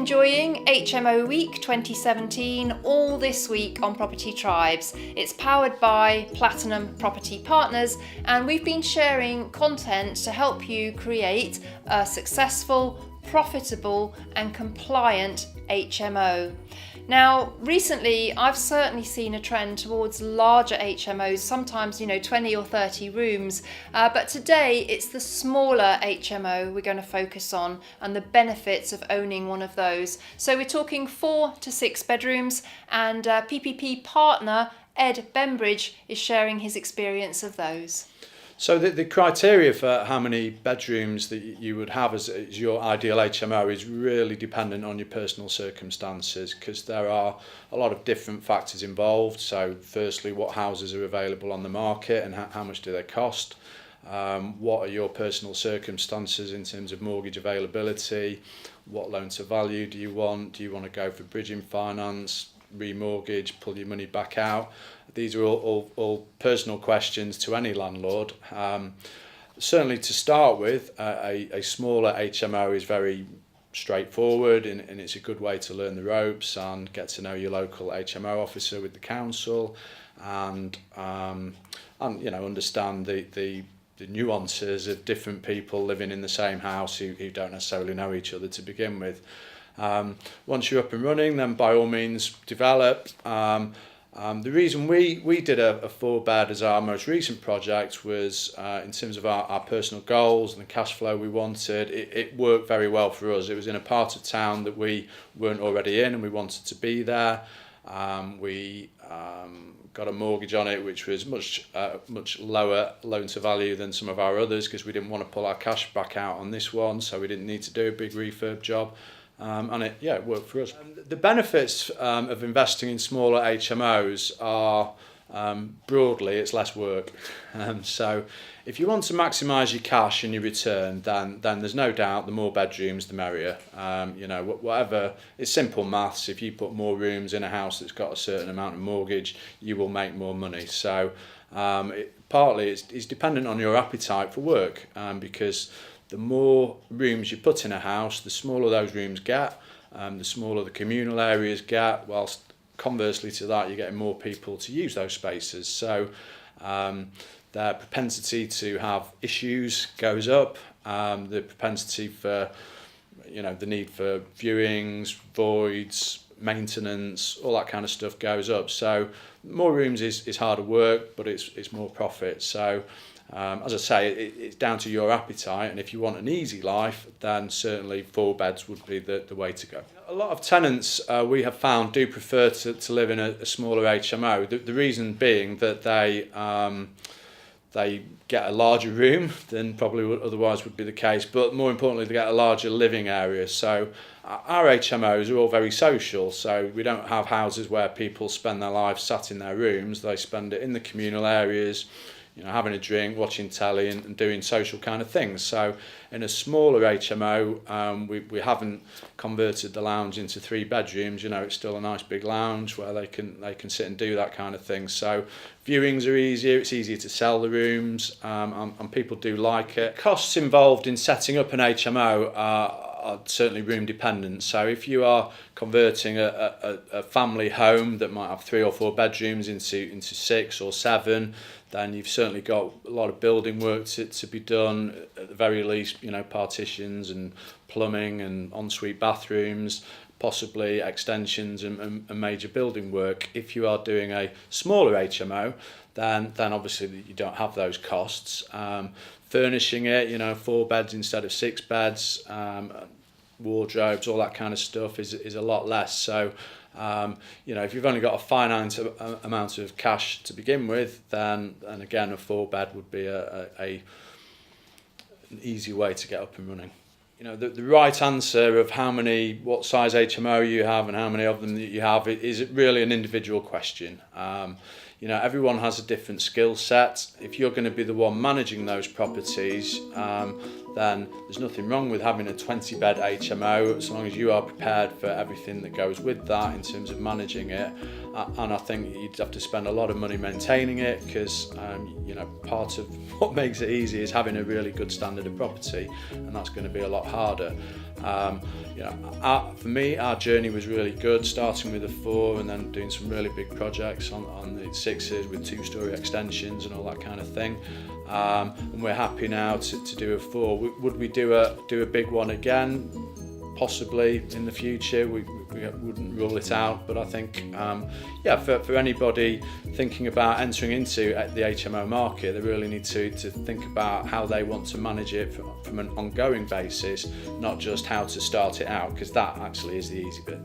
enjoying HMO Week 2017 all this week on Property Tribes. It's powered by Platinum Property Partners, and we've been sharing content to help you create a successful, profitable and compliant HMO. Now, recently I've certainly seen a trend towards larger HMOs, sometimes 20 or 30 rooms, but today it's the smaller HMO we're going to focus on and the benefits of owning one of those. So we're talking 4 to 6 bedrooms, and PPP partner Ed Bembridge is sharing his experience of those. So the criteria for how many bedrooms that you would have as your ideal HMO is really dependent on your personal circumstances, because there are a lot of different factors involved. So firstly, what houses are available on the market and how much do they cost? What are your personal circumstances in terms of mortgage availability? What loan to value do you want? Do you want to go for bridging finance, remortgage, pull your money back out? These are all personal questions to any landlord. Certainly to start with, a smaller HMO is very straightforward, and it's a good way to learn the ropes and get to know your local HMO officer with the council, and understand the nuances of different people living in the same house who don't necessarily know each other to begin with. Once you're up and running, then by all means develop. The reason we did a 4-bed as our most recent project was in terms of our personal goals and the cash flow we wanted. It worked very well for us. It was in a part of town that we weren't already in, and we wanted to be there. We got a mortgage on it which was much lower loan to value than some of our others, because we didn't want to pull our cash back out on this one, so we didn't need to do a big refurb job. And it worked for us. The benefits of investing in smaller HMOs are, broadly, it's less work. So if you want to maximise your cash and your return, then there's no doubt the more bedrooms, the merrier. Whatever, it's simple maths. If you put more rooms in a house that's got a certain amount of mortgage, you will make more money. So partly it's dependent on your appetite for work, because the more rooms you put in a house, the smaller those rooms get, the smaller the communal areas get, whilst conversely to that, you're getting more people to use those spaces. So their propensity to have issues goes up, the propensity for, the need for viewings, voids, maintenance, all that kind of stuff goes up. So more rooms is harder work, but it's more profit. So as I say, it's down to your appetite, and if you want an easy life, then certainly 4 beds would be the way to go. A lot of tenants we have found do prefer to live in a smaller HMO. The reason being that they get a larger room than probably otherwise would be the case, but more importantly, they get a larger living area. So our HMOs are all very social, so we don't have houses where people spend their lives sat in their rooms. They spend it in the communal areas, having a drink, watching telly and doing social kind of things. So in a smaller HMO, we haven't converted the lounge into 3 bedrooms. It's still a nice big lounge where they can sit and do that kind of thing. So viewings are easier, it's easier to sell the rooms, and people do like it. Costs involved in setting up an HMO are certainly room dependent. So if you are converting a family home that might have 3 or 4 bedrooms into 6 or 7, then you've certainly got a lot of building work to be done. At the very least, partitions and plumbing and ensuite bathrooms, possibly extensions and major building work. If you are doing a smaller HMO, then obviously you don't have those costs. Furnishing it, 4 beds instead of 6 beds, wardrobes, all that kind of stuff is a lot less. So if you've only got a finite amount of cash to begin with, then again a 4-bed would be an easy way to get up and running. The right answer of what size HMO you have and how many of them that you have is really an individual question. Everyone has a different skill set. If you're going to be the one managing those properties, then there's nothing wrong with having a 20-bed HMO, as long as you are prepared for everything that goes with that in terms of managing it. and I think you'd have to spend a lot of money maintaining it, because part of what makes it easy is having a really good standard of property, and that's going to be a lot harder. For me, our journey was really good, starting with a 4 and then doing some really big projects on the 6s with 2-storey extensions and all that kind of thing. And we're happy now to do a 4. Would we do a big one again? Possibly in the future. We wouldn't rule it out, but I think for anybody thinking about entering into the HMO market, they really need to think about how they want to manage it from an ongoing basis, not just how to start it out, because that actually is the easy bit.